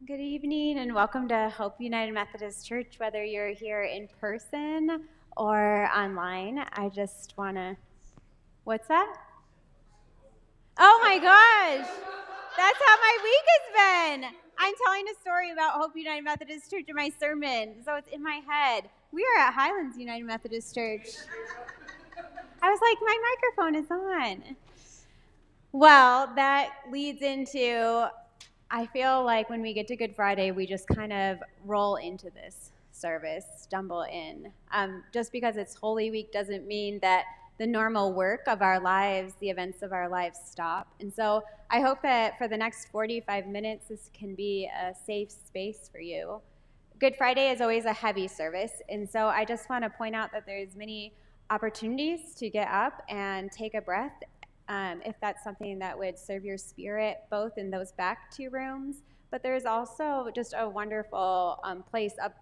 Good evening and welcome to Hope United Methodist Church, whether you're here in person or online. I just want to, what's that? Oh my gosh, that's how my week has been. I'm telling a story about Hope United Methodist Church in my sermon, so it's in my head. We are at Highlands United Methodist Church. I was like, my microphone is on. Well, that leads into, I feel like when we get to Good Friday, we just kind of roll into this service, stumble in. Just because it's Holy Week doesn't mean that the normal work of our lives, the events of our lives stop. And so I hope that for the next 45 minutes, this can be a safe space for you. Good Friday is always a heavy service, and so I just want to point out that there's many opportunities to get up and take a breath if that's something that would serve your spirit, both in those back two rooms. But there's also just a wonderful place up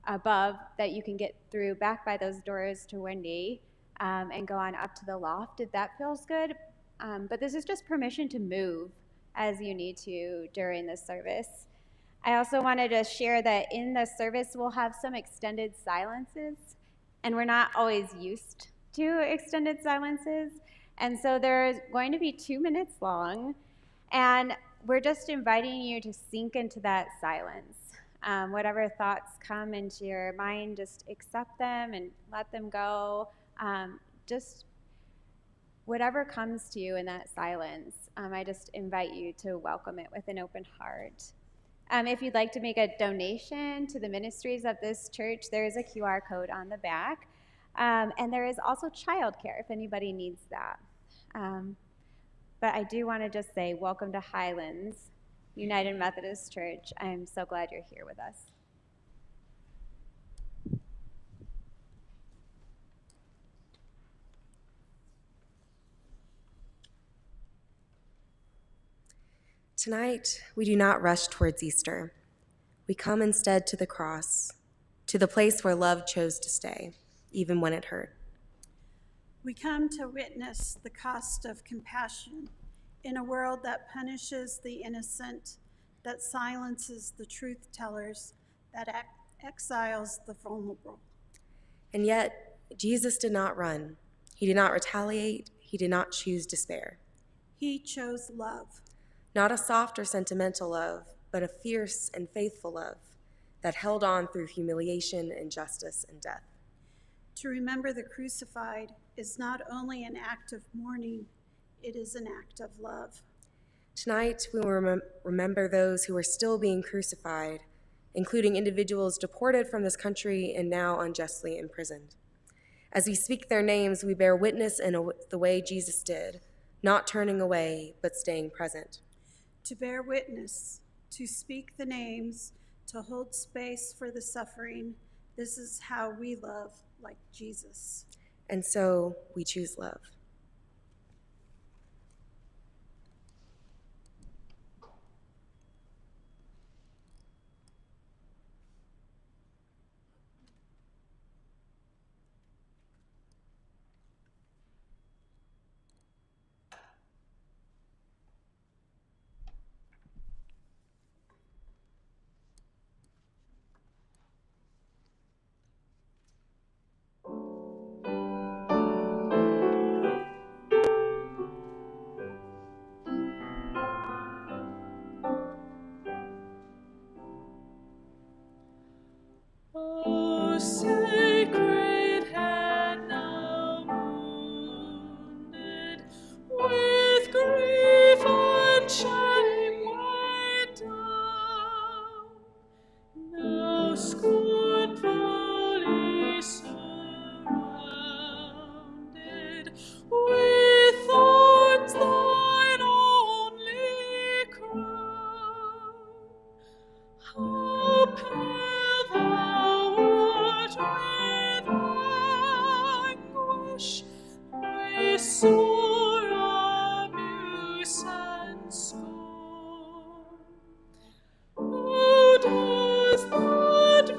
above that you can get through back by those doors to Wendy and go on up to the loft if that feels good. But this is just permission to move as you need to during the service. I also wanted to share that in the service we'll have some extended silences, and we're not always used to extended silences. And so they're going to be 2 minutes long, and we're just inviting you to sink into that silence. Whatever thoughts come into your mind, just accept them and let them go. Just whatever comes to you in that silence, I just invite you to welcome it with an open heart. If you'd like to make a donation to the ministries of this church, there is a QR code on the back. And there is also childcare if anybody needs that. But I do want to just say welcome to Highlands United Methodist Church. I'm so glad you're here with us. Tonight, we do not rush towards Easter. We come instead to the cross, to the place where love chose to stay, even when it hurt. We come to witness the cost of compassion in a world that punishes the innocent, that silences the truth tellers, that exiles the vulnerable. And yet, Jesus did not run. He did not retaliate. He did not choose despair. He chose love. Not a soft or sentimental love, but a fierce and faithful love that held on through humiliation, injustice, and death. To remember the crucified is not only an act of mourning, it is an act of love. Tonight, we will remember those who are still being crucified, including individuals deported from this country and now unjustly imprisoned. As we speak their names, we bear witness in the way Jesus did, not turning away, but staying present. To bear witness, to speak the names, to hold space for the suffering, this is how we love like Jesus. And so we choose love. Oh, sacred head now wounded, with grief and shame weighed down, now scornfully surrounded, with thorns thine only crown. How pale thou art with anguish, with sore abuse and scorn. Oh, does that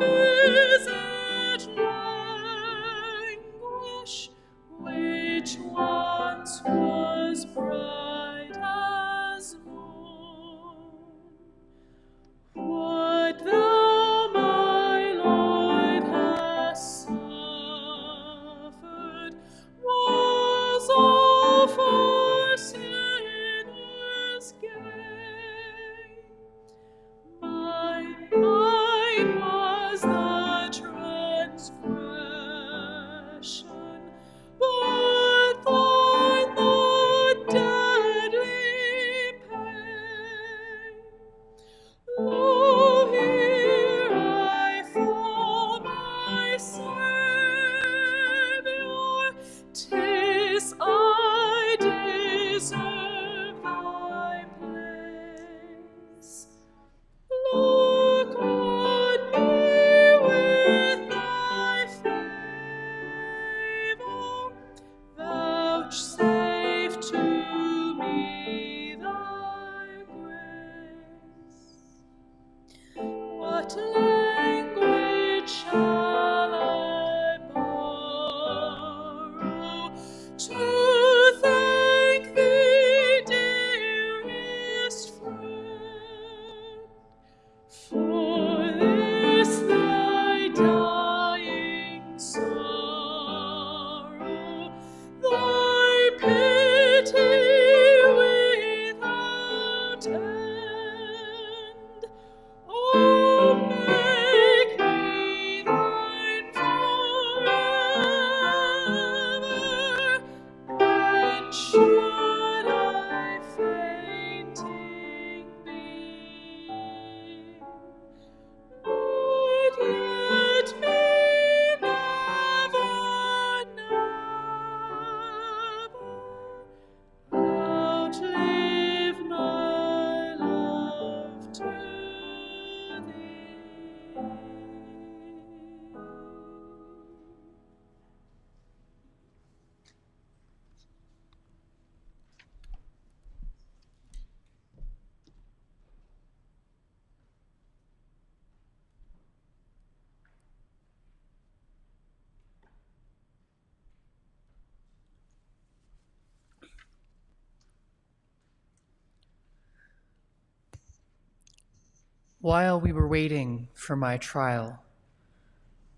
While we were waiting for my trial,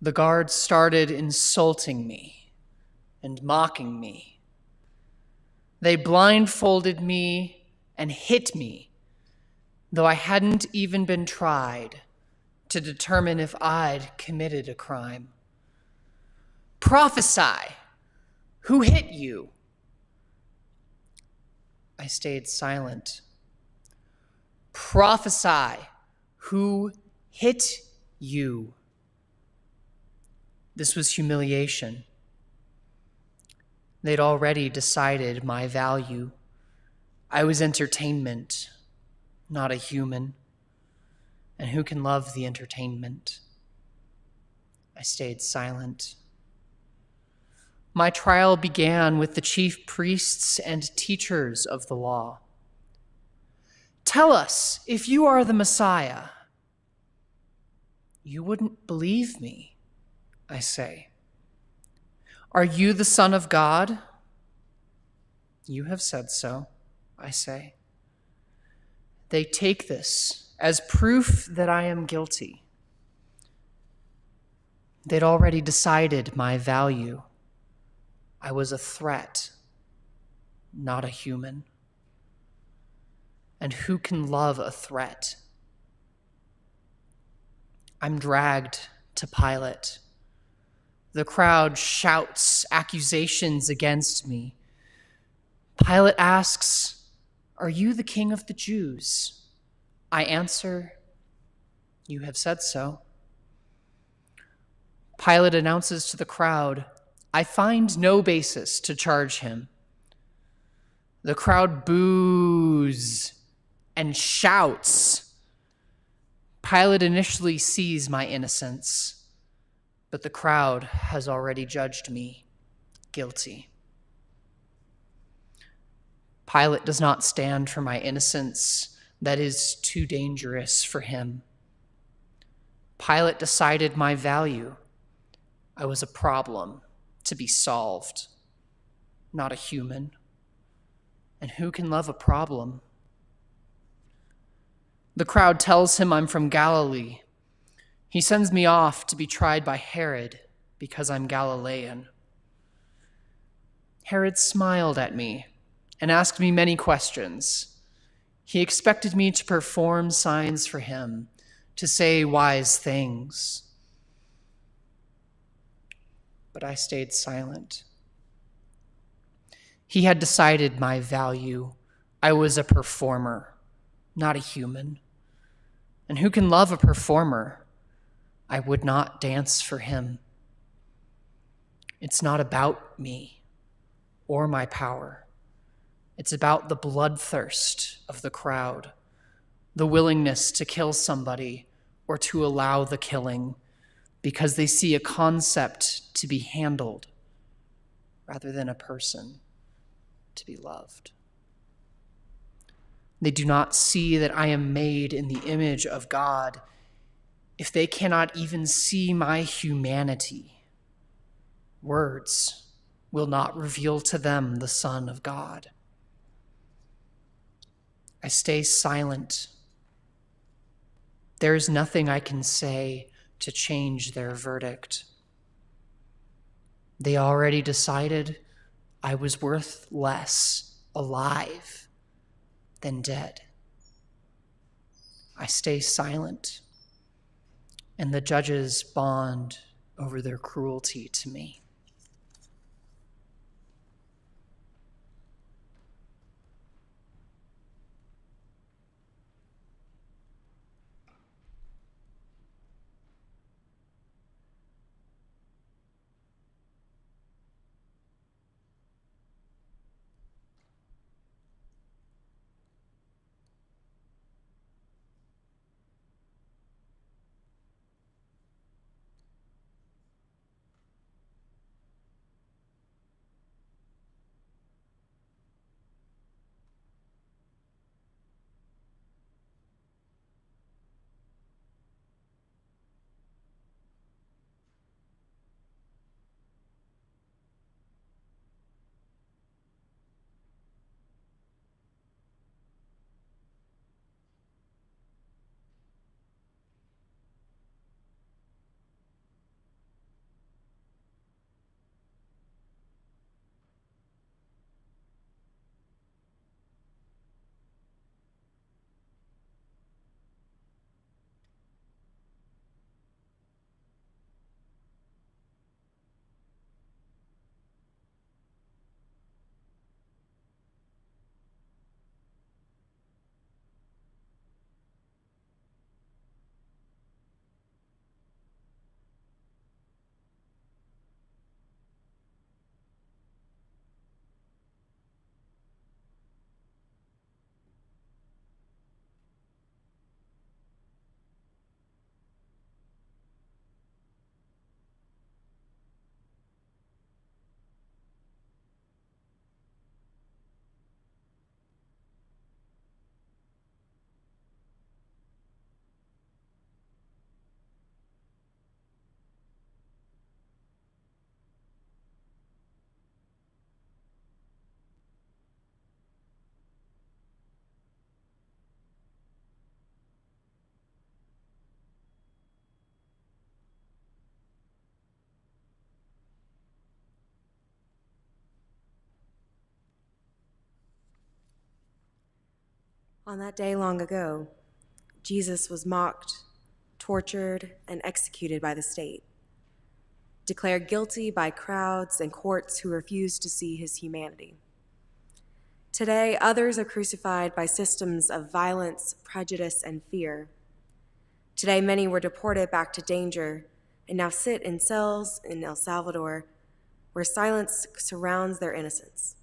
the guards started insulting me and mocking me. They blindfolded me and hit me, though I hadn't even been tried to determine if I'd committed a crime. Prophesy! Who hit you? I stayed silent. Prophesy! Who hit you? This was humiliation. They'd already decided my value. I was entertainment, not a human. And who can love the entertainment? I stayed silent. My trial began with the chief priests and teachers of the law. Tell us if you are the Messiah. You wouldn't believe me, I say. Are you the Son of God? You have said so, I say. They take this as proof that I am guilty. They'd already decided my value. I was a threat, not a human. And who can love a threat? I'm dragged to Pilate. The crowd shouts accusations against me. Pilate asks, "Are you the king of the Jews?" I answer, "You have said so." Pilate announces to the crowd, "I find no basis to charge him." The crowd boos and shouts. Pilate initially sees my innocence, but the crowd has already judged me guilty. Pilate does not stand for my innocence. That is too dangerous for him. Pilate decided my value. I was a problem to be solved, not a human. And who can love a problem? The crowd tells him I'm from Galilee. He sends me off to be tried by Herod because I'm Galilean. Herod smiled at me and asked me many questions. He expected me to perform signs for him, to say wise things. But I stayed silent. He had decided my value. I was a performer, not a human. And who can love a performer? I would not dance for him. It's not about me or my power. It's about the bloodthirst of the crowd, the willingness to kill somebody or to allow the killing because they see a concept to be handled rather than a person to be loved. They do not see that I am made in the image of God if they cannot even see my humanity. Words will not reveal to them the Son of God. I stay silent. There is nothing I can say to change their verdict. They already decided I was worth less alive than dead. I stay silent, and the judges bond over their cruelty to me. On that day long ago, Jesus was mocked, tortured, and executed by the state, declared guilty by crowds and courts who refused to see his humanity. Today, others are crucified by systems of violence, prejudice, and fear. Today, many were deported back to danger and now sit in cells in El Salvador where silence surrounds their innocence.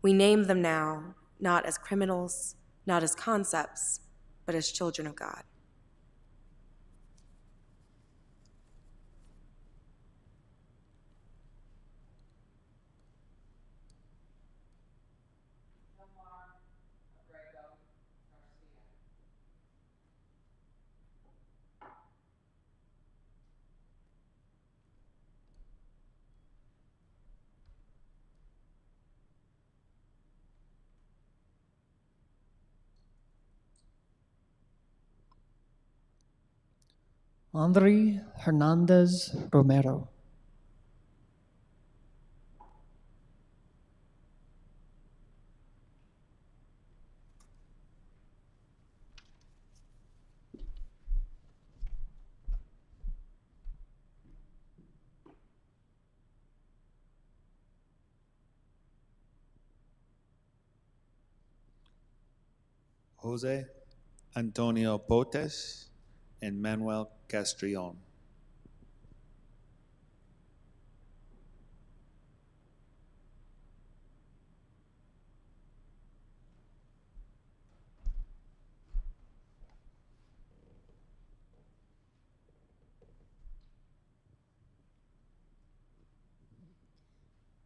We name them now, not as criminals, not as concepts, but as children of God. Andre Hernandez Romero. Jose Antonio Potes and Manuel Castrillon.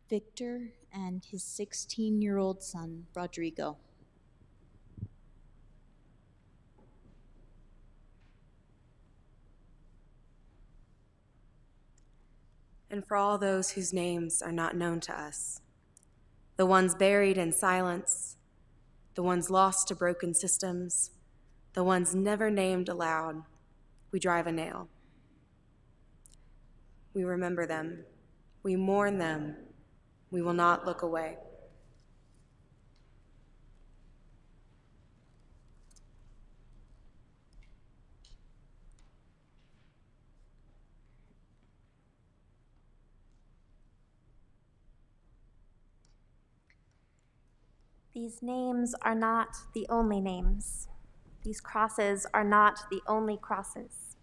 Victor and his 16-year-old son, Rodrigo. And for all those whose names are not known to us, the ones buried in silence, the ones lost to broken systems, the ones never named aloud, we drive a nail. We remember them. We mourn them. We will not look away. These names are not the only names. These crosses are not the only crosses.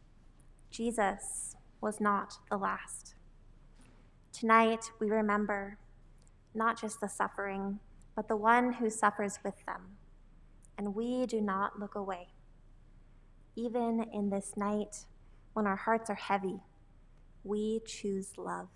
Jesus was not the last. Tonight, we remember not just the suffering, but the one who suffers with them. And we do not look away. Even in this night, when our hearts are heavy, we choose love.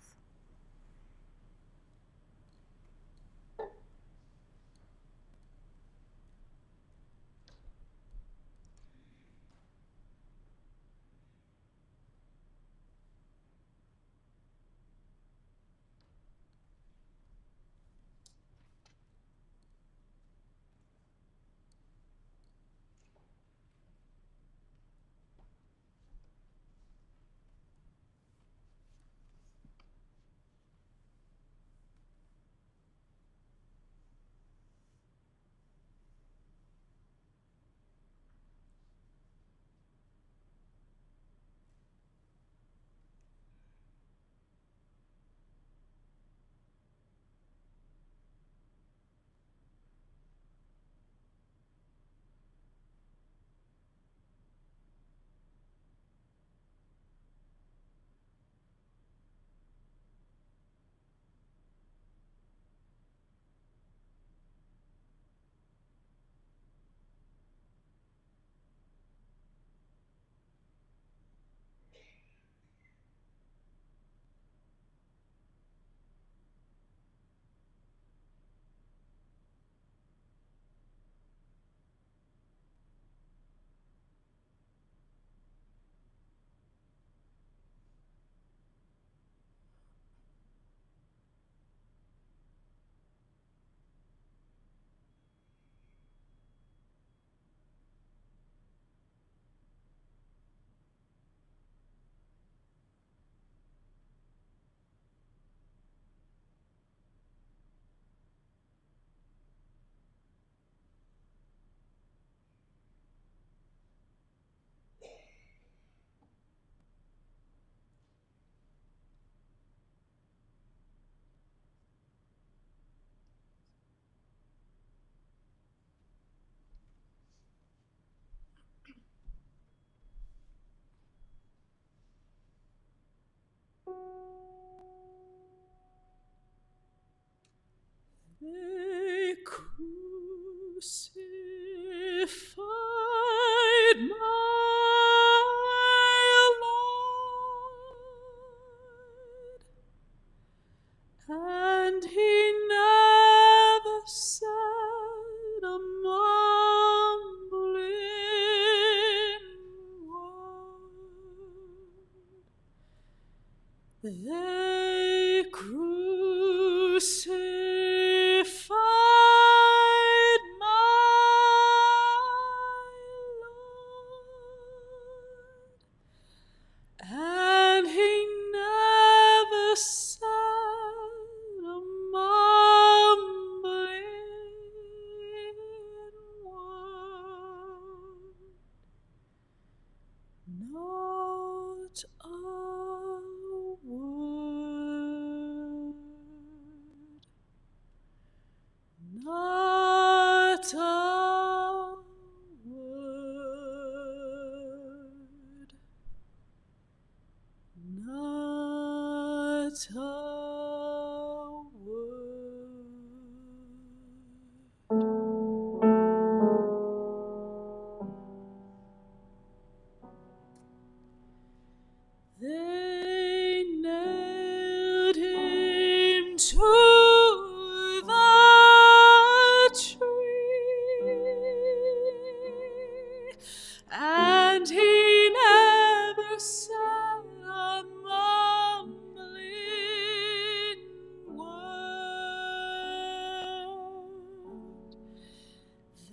They crucified my Lord, and he never said a mumbling word, not a word, not a word, not a word. They nailed him to the tree, and he never said a mumbling word.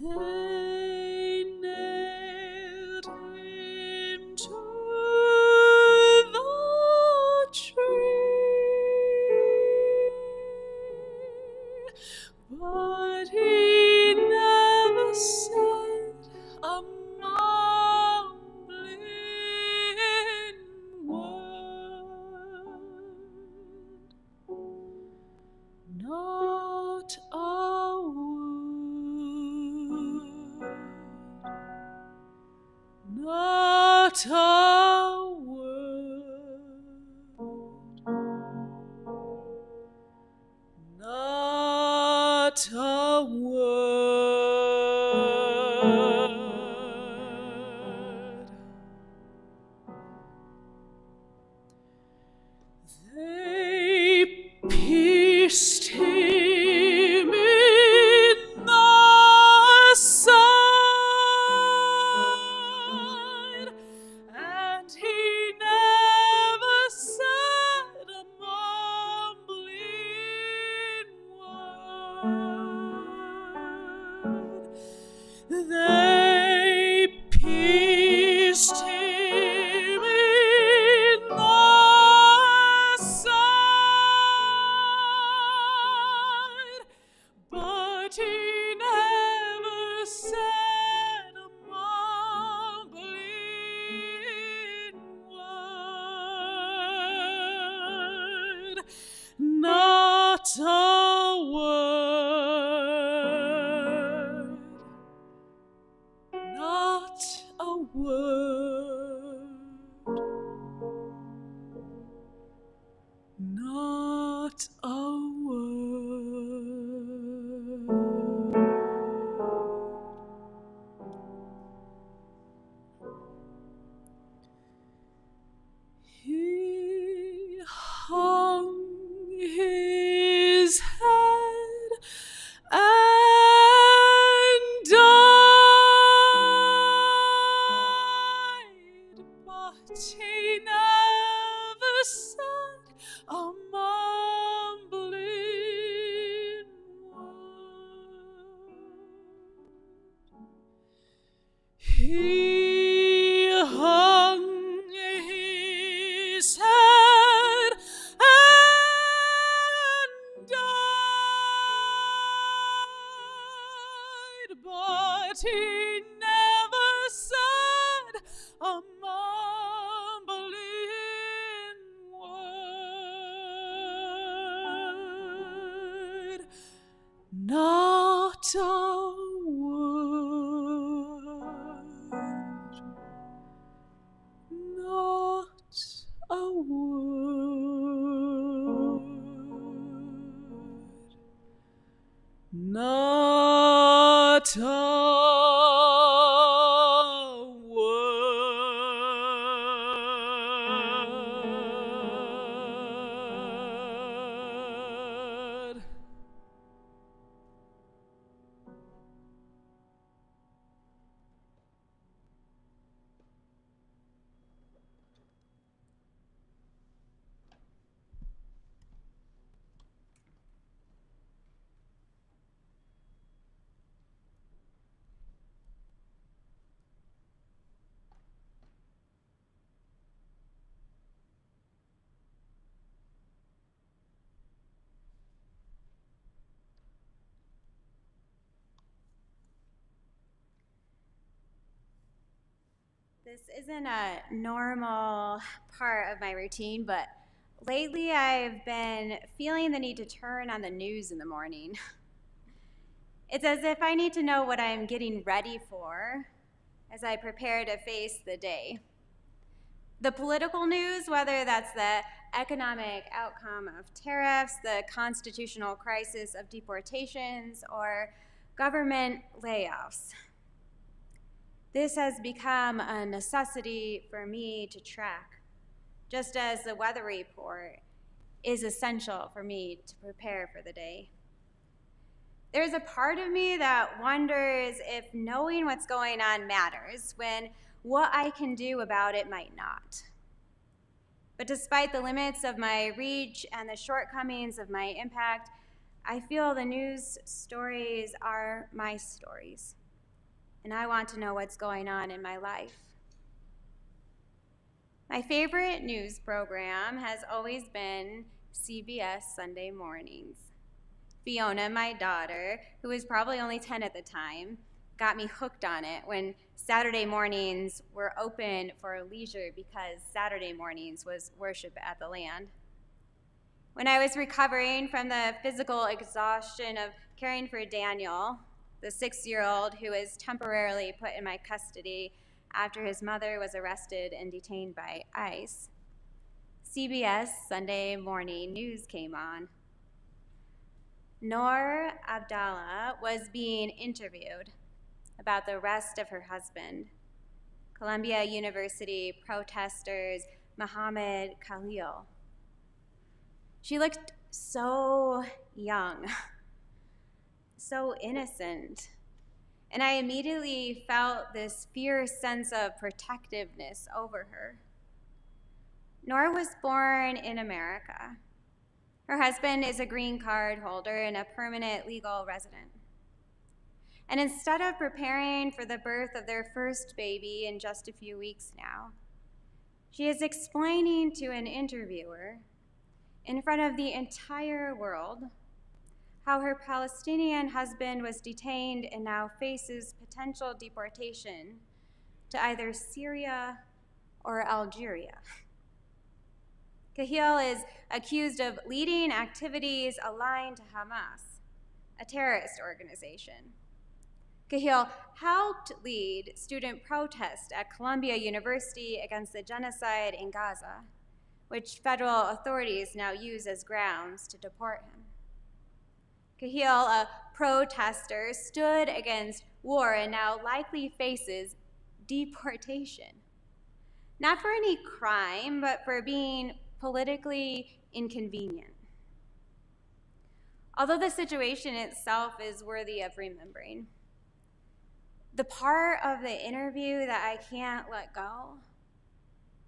They nailed him to the tree, but he never said a mumbling word, not a word, not a word, not a word. They pierced him in the side, and he never said a mumbling word. They pierced him in the side, but he never said a mumbling word, not a word, not a word, not a word. He hung his head and died, but he never said a mumbling word. He hung his head and died, but he never said a mumbling word, not a word, not a word, not a This isn't a normal part of my routine, but lately I've been feeling the need to turn on the news in the morning. It's as if I need to know what I'm getting ready for as I prepare to face the day. The political news, whether that's the economic outcome of tariffs, the constitutional crisis of deportations, or government layoffs. This has become a necessity for me to track, just as the weather report is essential for me to prepare for the day. There's a part of me that wonders if knowing what's going on matters when what I can do about it might not. But despite the limits of my reach and the shortcomings of my impact, I feel the news stories are my stories, and I want to know what's going on in my life. My favorite news program has always been CBS Sunday Mornings. Fiona, my daughter, who was probably only 10 at the time, got me hooked on it when Saturday mornings were open for leisure because Saturday mornings was worship at the land. When I was recovering from the physical exhaustion of caring for Daniel, the 6-year-old who was temporarily put in my custody after his mother was arrested and detained by ICE, CBS Sunday Morning News came on. Noor Abdallah was being interviewed about the arrest of her husband, Columbia University protesters Mohammed Khalil. She looked so young, so innocent, and I immediately felt this fierce sense of protectiveness over her. Noor was born in America. Her husband is a green card holder and a permanent legal resident. And instead of preparing for the birth of their first baby in just a few weeks now, she is explaining to an interviewer in front of the entire world how her Palestinian husband was detained and now faces potential deportation to either Syria or Algeria. Kahil is accused of leading activities aligned to Hamas, a terrorist organization. Kahil helped lead student protests at Columbia University against the genocide in Gaza, which federal authorities now use as grounds to deport him. Kahil, a protester, stood against war and now likely faces deportation. Not for any crime, but for being politically inconvenient. Although the situation itself is worthy of remembering, the part of the interview that I can't let go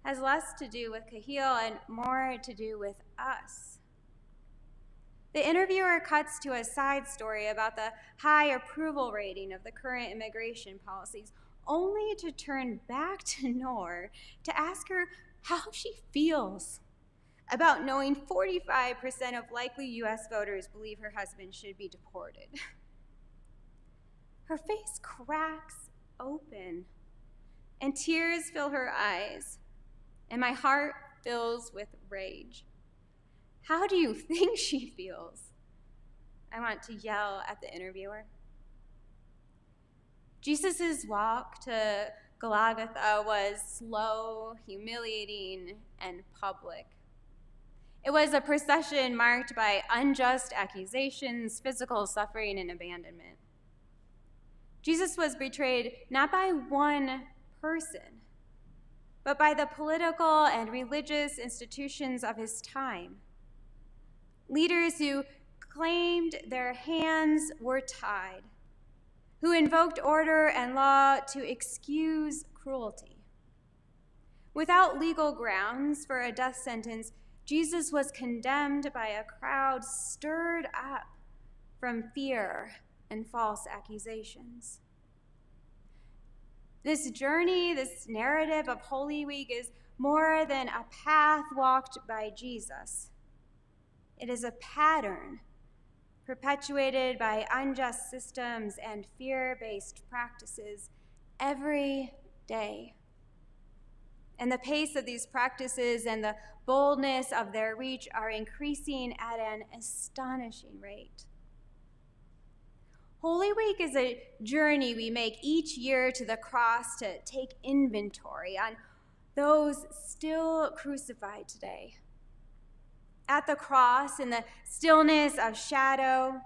has less to do with Kahil and more to do with us. The interviewer cuts to a side story about the high approval rating of the current immigration policies, only to turn back to Noor to ask her how she feels about knowing 45% of likely US voters believe her husband should be deported. Her face cracks open, and tears fill her eyes, and my heart fills with rage. How do you think she feels? I want to yell at the interviewer. Jesus' walk to Golgotha was slow, humiliating, and public. It was a procession marked by unjust accusations, physical suffering, and abandonment. Jesus was betrayed not by one person, but by the political and religious institutions of his time. Leaders who claimed their hands were tied, who invoked order and law to excuse cruelty. Without legal grounds for a death sentence, Jesus was condemned by a crowd stirred up from fear and false accusations. This journey, this narrative of Holy Week is more than a path walked by Jesus. It is a pattern perpetuated by unjust systems and fear-based practices every day. And the pace of these practices and the boldness of their reach are increasing at an astonishing rate. Holy Week is a journey we make each year to the cross to take inventory on those still crucified today. At the cross, in the stillness of shadow,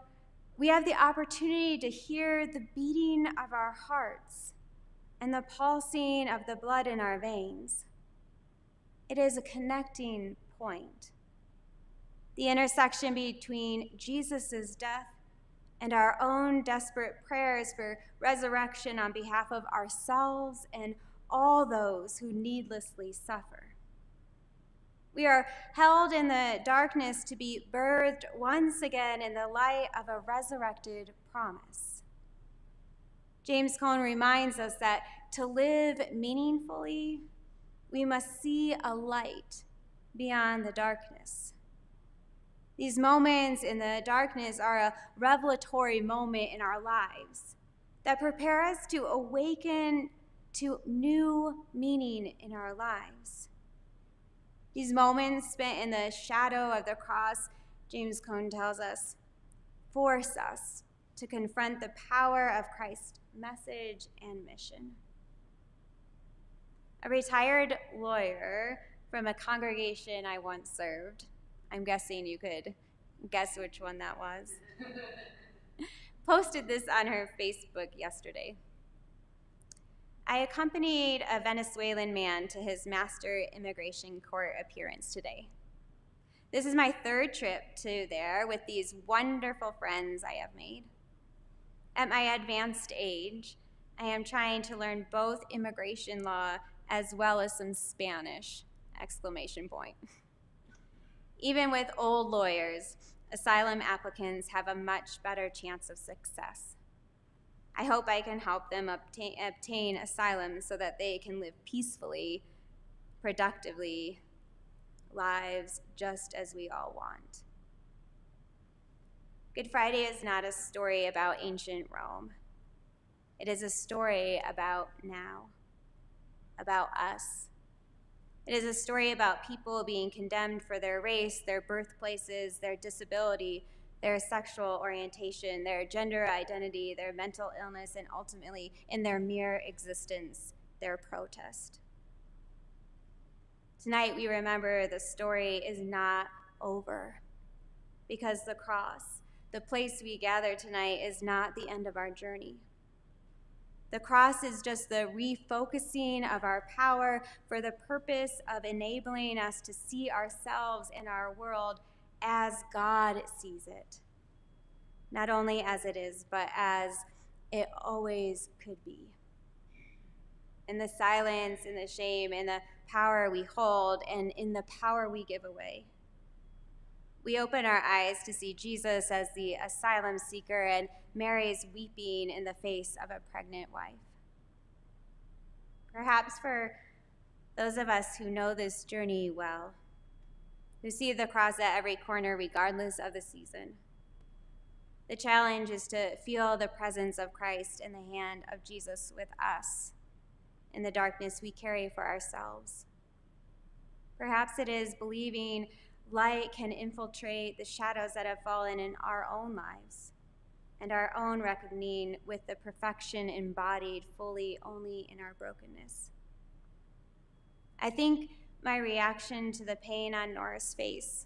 we have the opportunity to hear the beating of our hearts and the pulsing of the blood in our veins. It is a connecting point. The intersection between Jesus' death and our own desperate prayers for resurrection on behalf of ourselves and all those who needlessly suffer. We are held in the darkness to be birthed once again in the light of a resurrected promise. James Cone reminds us that to live meaningfully, we must see a light beyond the darkness. These moments in the darkness are a revelatory moment in our lives that prepare us to awaken to new meaning in our lives. These moments spent in the shadow of the cross, James Cone tells us, force us to confront the power of Christ's message and mission. A retired lawyer from a congregation I once served, I'm guessing you could guess which one that was, posted this on her Facebook yesterday. I accompanied a Venezuelan man to his master immigration court appearance today. This is my third trip to there with these wonderful friends I have made. At my advanced age, I am trying to learn both immigration law as well as some Spanish, ! Even with old lawyers, asylum applicants have a much better chance of success. I hope I can help them obtain asylum so that they can live peacefully, productively, lives just as we all want. Good Friday is not a story about ancient Rome. It is a story about now, about us. It is a story about people being condemned for their race, their birthplaces, their disability, their sexual orientation, their gender identity, their mental illness, and ultimately, in their mere existence, their protest. Tonight, we remember the story is not over because the cross, the place we gather tonight, is not the end of our journey. The cross is just the refocusing of our power for the purpose of enabling us to see ourselves and our world as God sees it. Not only as it is, but as it always could be. In the silence, in the shame, in the power we hold, and in the power we give away. We open our eyes to see Jesus as the asylum seeker and Mary's weeping in the face of a pregnant wife. Perhaps for those of us who know this journey well, who see the cross at every corner regardless of the season, the challenge is to feel the presence of Christ in the hand of Jesus with us in the darkness we carry for ourselves. Perhaps it is believing light can infiltrate the shadows that have fallen in our own lives and our own reckoning with the perfection embodied fully only in our brokenness. I think my reaction to the pain on Nora's face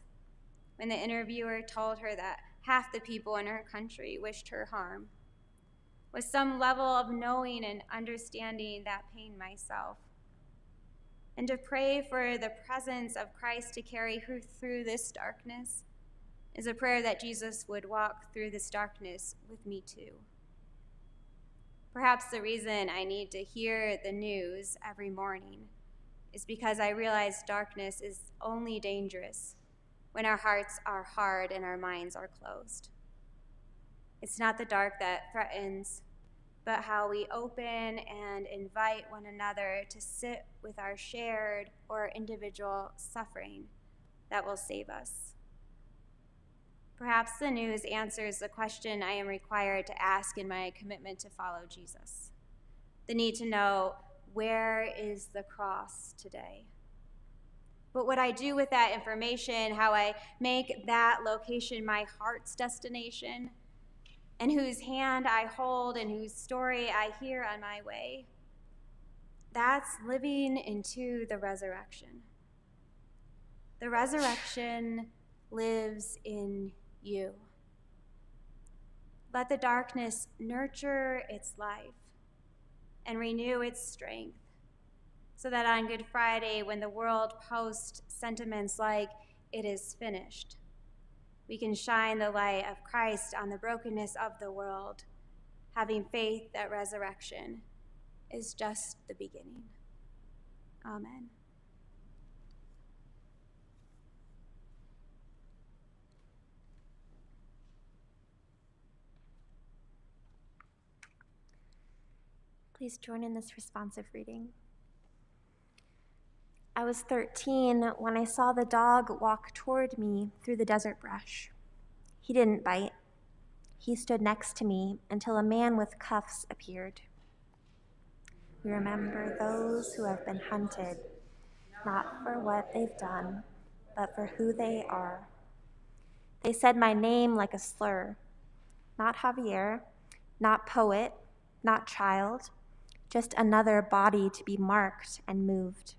when the interviewer told her that half the people in her country wished her harm was some level of knowing and understanding that pain myself. And to pray for the presence of Christ to carry her through this darkness is a prayer that Jesus would walk through this darkness with me too. Perhaps the reason I need to hear the news every morning is because I realize darkness is only dangerous when our hearts are hard and our minds are closed. It's not the dark that threatens, but how we open and invite one another to sit with our shared or individual suffering that will save us. Perhaps the news answers the question I am required to ask in my commitment to follow Jesus. The need to know where is the cross today? But what I do with that information, how I make that location my heart's destination, and whose hand I hold and whose story I hear on my way, that's living into the resurrection. The resurrection lives in you. Let the darkness nurture its life and renew its strength, so that on Good Friday, when the world posts sentiments like, "It is finished," we can shine the light of Christ on the brokenness of the world, having faith that resurrection is just the beginning. Amen. Please join in this responsive reading. I was 13 when I saw the dog walk toward me through the desert brush. He didn't bite. He stood next to me until a man with cuffs appeared. We remember those who have been hunted, not for what they've done, but for who they are. They said my name like a slur. Not Javier, not poet, not child, just another body to be marked and moved.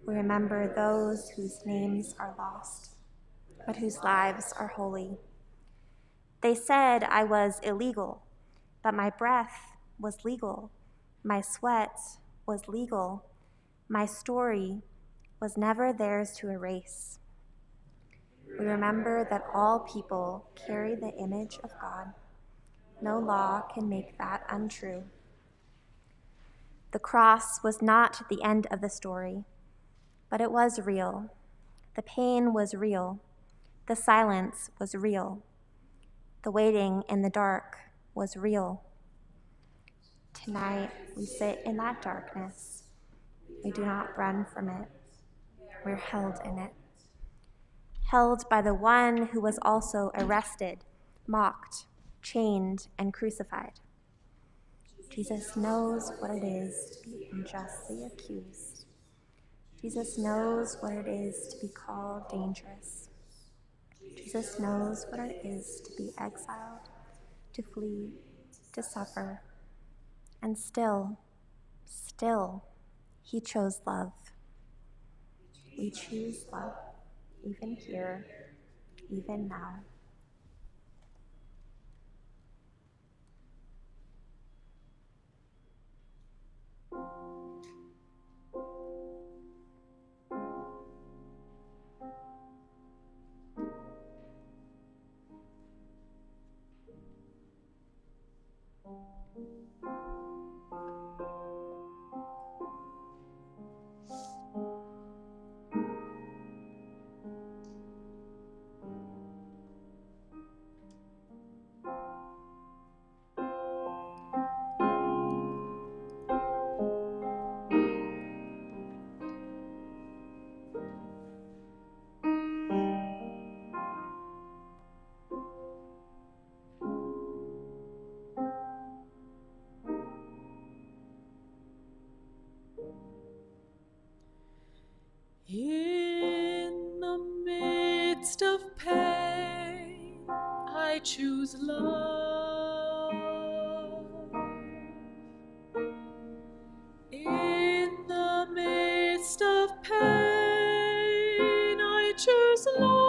We remember those whose names are lost, but whose lives are holy. They said I was illegal, but my breath was legal. My sweat was legal. My story was never theirs to erase. We remember that all people carry the image of God. No law can make that untrue. The cross was not the end of the story, but it was real. The pain was real. The silence was real. The waiting in the dark was real. Tonight, we sit in that darkness. We do not run from it. We're held in it. Held by the one who was also arrested, mocked, chained, and crucified. Jesus knows what it is to be unjustly accused. Jesus knows what it is to be called dangerous. Jesus knows what it is to be exiled, to flee, to suffer. And still, he chose love. We choose love, even here, even now. In the midst of pain, I choose love. In the midst of pain, I choose love.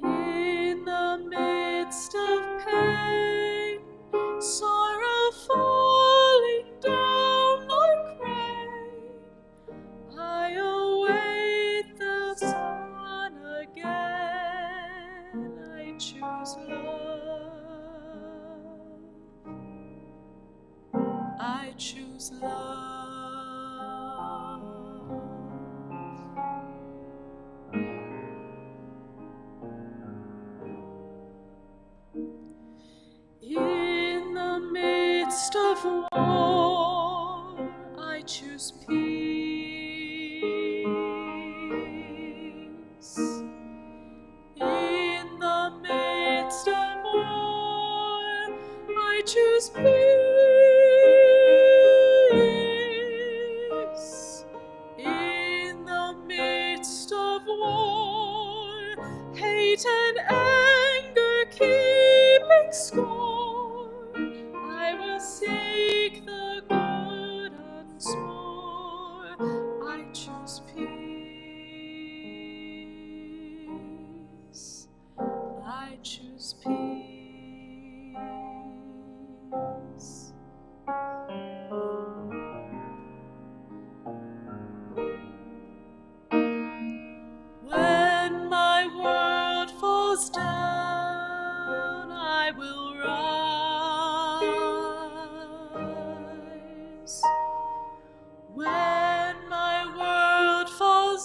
In the midst of pain, sorrow falling down like rain, I await the sun again. I choose love. I choose love. In the midst of war, I choose peace. In the midst of war,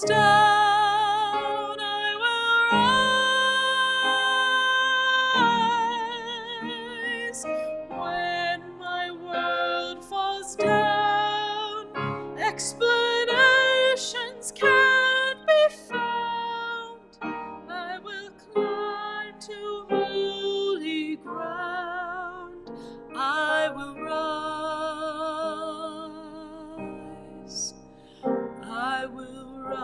falls down, I will rise. When my world falls down, explanations can't be found. I will climb to holy ground. I will rise. I will rise.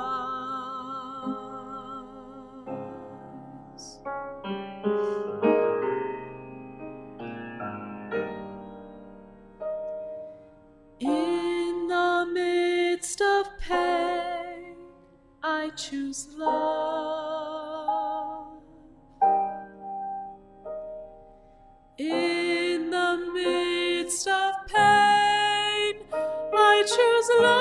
In the midst of pain, I choose love. In the midst of pain, I choose love.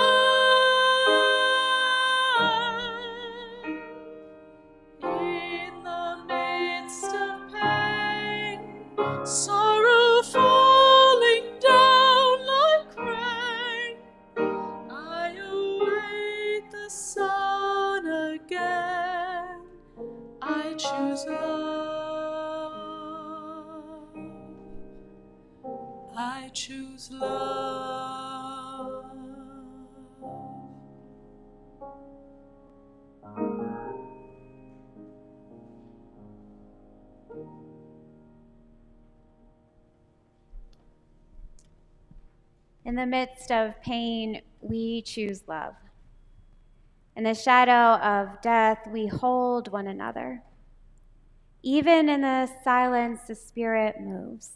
In the midst of pain, sorrow falling down like rain, I await the sun again. I choose love. I choose love. In the midst of pain, we choose love. In the shadow of death, we hold one another. Even in the silence, the Spirit moves.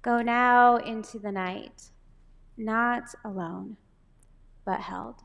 Go now into the night, not alone, but held.